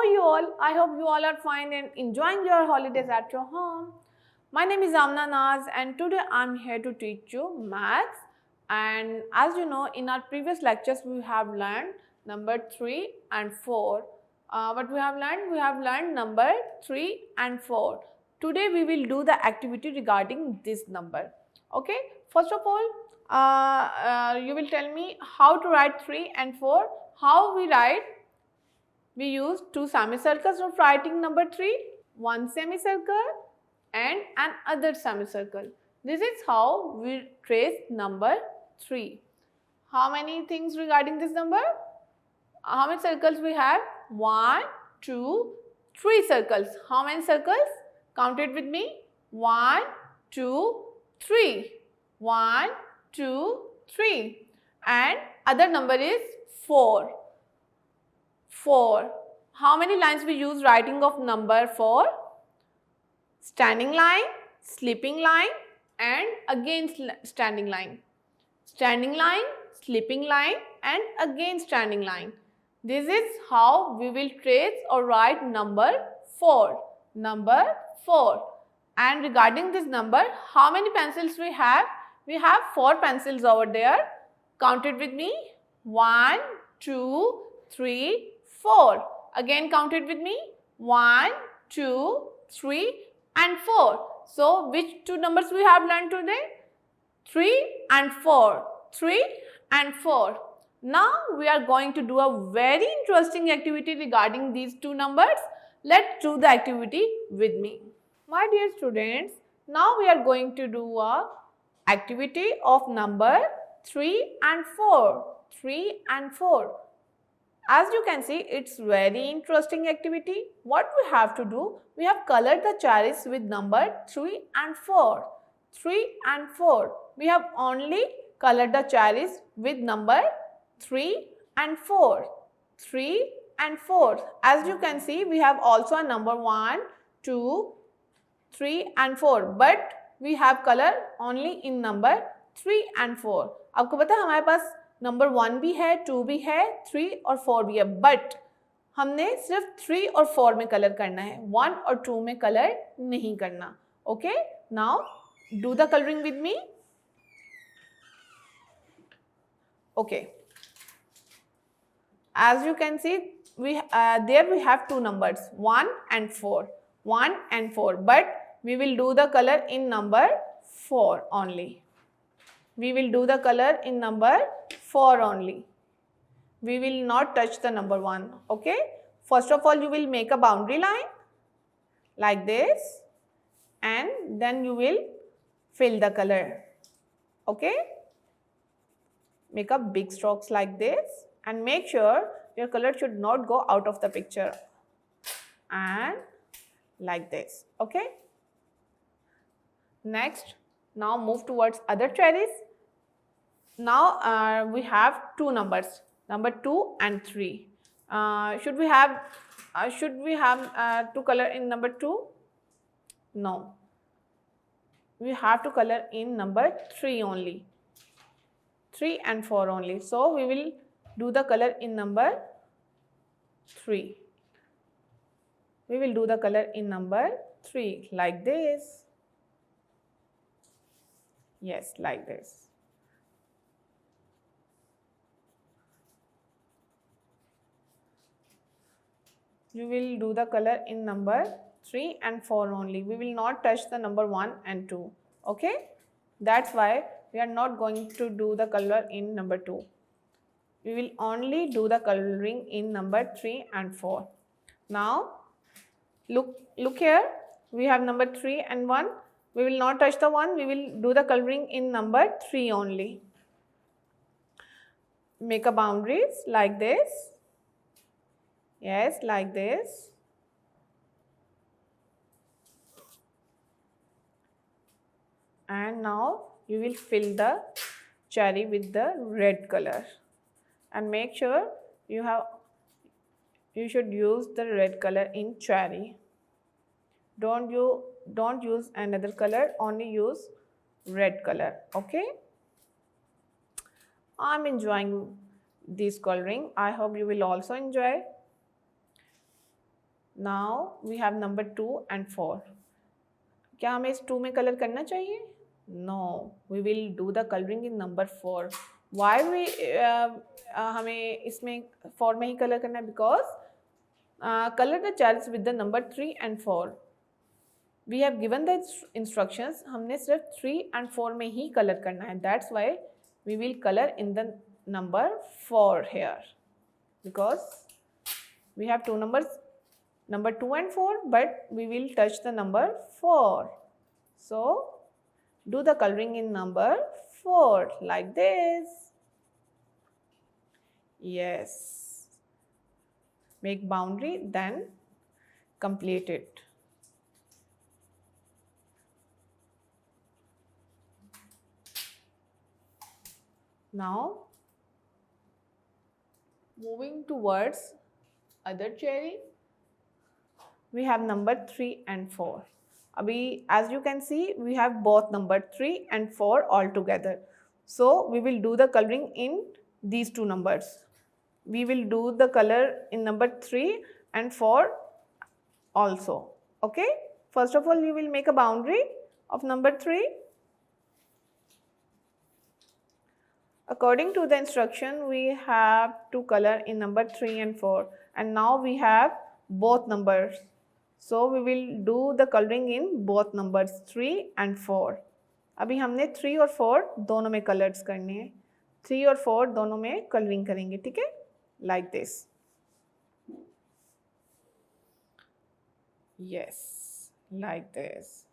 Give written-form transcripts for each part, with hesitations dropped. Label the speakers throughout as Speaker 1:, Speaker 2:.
Speaker 1: are you all? I hope you all are fine and enjoying your holidays at your home. My name is Amna Naz and today I am here to teach you maths. And as you know, in our previous lectures we have learned number 3 and 4. What we have learned? We have learned number 3 and 4. Today we will do the activity regarding this number. Okay, first of all, you will tell me how to write 3 and 4. How we write? We use two semicircles of writing number 3, one semicircle and another semicircle. This is how we trace number 3. How many things regarding this number? How many circles we have? 1, 2, 3 circles. How many circles? Count it with me. 1, 2, 3. 1, 2, 3. And other number is 4. 4. How many lines we use writing of number 4? Standing line, sleeping line and again standing line. Standing line, sleeping line and again standing line. This is how we will trace or write number 4. Number 4. And regarding this number, how many pencils we have? We have 4 pencils over there. Count it with me. 1, 2, 3, 4. Again count it with me. 1, 2, 3 and 4. So which two numbers we have learned today? 3 and 4. 3 and 4. Now we are going to do a very interesting activity regarding these two numbers. Let's do the activity with me. My dear students, now we are going to do a activity of number 3 and 4. 3 and 4. As you can see, it's very interesting activity. What we have to do? We have colored the cherries with number 3 and 4. 3 and 4. We have only colored the cherries with number 3 and 4. 3 and 4. As you can see, we have also a number 1, 2, 3 and 4. But we have color only in number 3 and 4. आपको पता है हमारे पास number 1 भी है, 2 भी है, 3 और 4 भी है, बट हमने सिर्फ 3 और 4 में कलर करना है, 1 और 2 में कलर नहीं करना. Okay, now do the colouring with me. Okay, as you can see, there we have two numbers 1 and 4, 1 and 4, but we will do the color in number 4 only. We will do the color in number 4 only. We will not touch the number 1. Okay. First of all, you will make a boundary line like this and then you will fill the color. Okay. Make up big strokes like this and make sure your color should not go out of the picture. And like this. Okay. Next, now move towards other cherries. Now we have two numbers, number 2 and 3. Should we have to color in number 2? No. We have to color in number 3 only. 3 and 4 only. So we will do the color in number 3. We will do the color in number 3 like this. Yes, like this. You will do the color in number 3 and 4 only. We will not touch the number 1 and 2. Okay? That's why we are not going to do the color in number 2. We will only do the coloring in number 3 and 4. Now, look here. We have number 3 and 1. We will not touch the 1. We will do the coloring in number 3 only. Make a boundaries like this. Yes, like this. And now you will fill the cherry with the red color. And make sure you should use the red color in cherry. Don't use another color, only use red color. Okay. I'm enjoying this coloring. I hope you will also enjoy. Now we have number 2 and 4. क्या हमें इस 2 में colour करना चाहिए? No, we will do the coloring in number 4. Why we हमें इसमें 4 में ही colour करना है? Because color the charts with the number 3 and 4. We have given the instructions. हमने सिर्फ 3 and 4 में ही कलर करना है. That's why we will color in the number 4 here. Because we have two numbers, number 2 and 4, but we will touch the number 4. So do the coloring in number 4 like this. Yes. Make boundary, then complete it. Now moving towards other cherry, we have number 3 and 4. Abhi, as you can see, we have both number 3 and 4 all together. So we will do the coloring in these two numbers. We will do the color in number 3 and 4 also. Okay? First of all, you will make a boundary of number 3. According to the instruction, we have to color in number 3 and 4. And now we have both numbers. So we will do the coloring in both numbers 3 and 4. अभी हमने 3 और 4 दोनों में colours करने हैं. 3 और 4 दोनों में कलरिंग करेंगे, ठीक है? Like this. Yes, like this.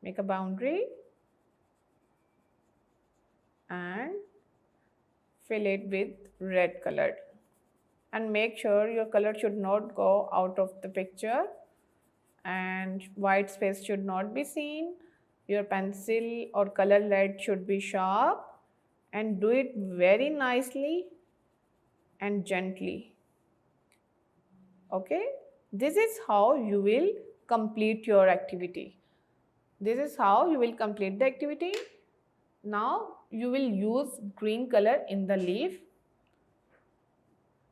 Speaker 1: Make a boundary and fill it with red color. And make sure your color should not go out of the picture and white space should not be seen. Your pencil or color lead should be sharp, and do it very nicely and gently. Okay, this is how you will complete your activity. This is how you will complete the activity. Now you will use green color in the leaf.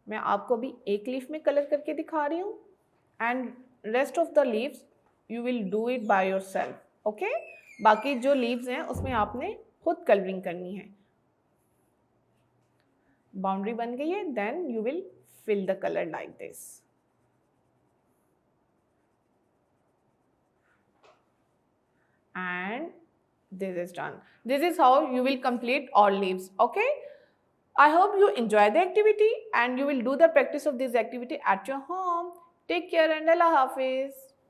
Speaker 1: मैं आपको भी एक leaf में colour करके दिखा रही हूँ, and rest of the leaves you will do it by yourself. Okay, बाकी जो लीव्स हैं उसमें आपने खुद कलरिंग करनी है. बाउंड्री बन गई है, then you will fill the colour like this. And this is done. This is how you will complete all leaves. Okay, I hope you enjoy the activity and you will do the practice of this activity at your home. Take care and Allah Hafiz.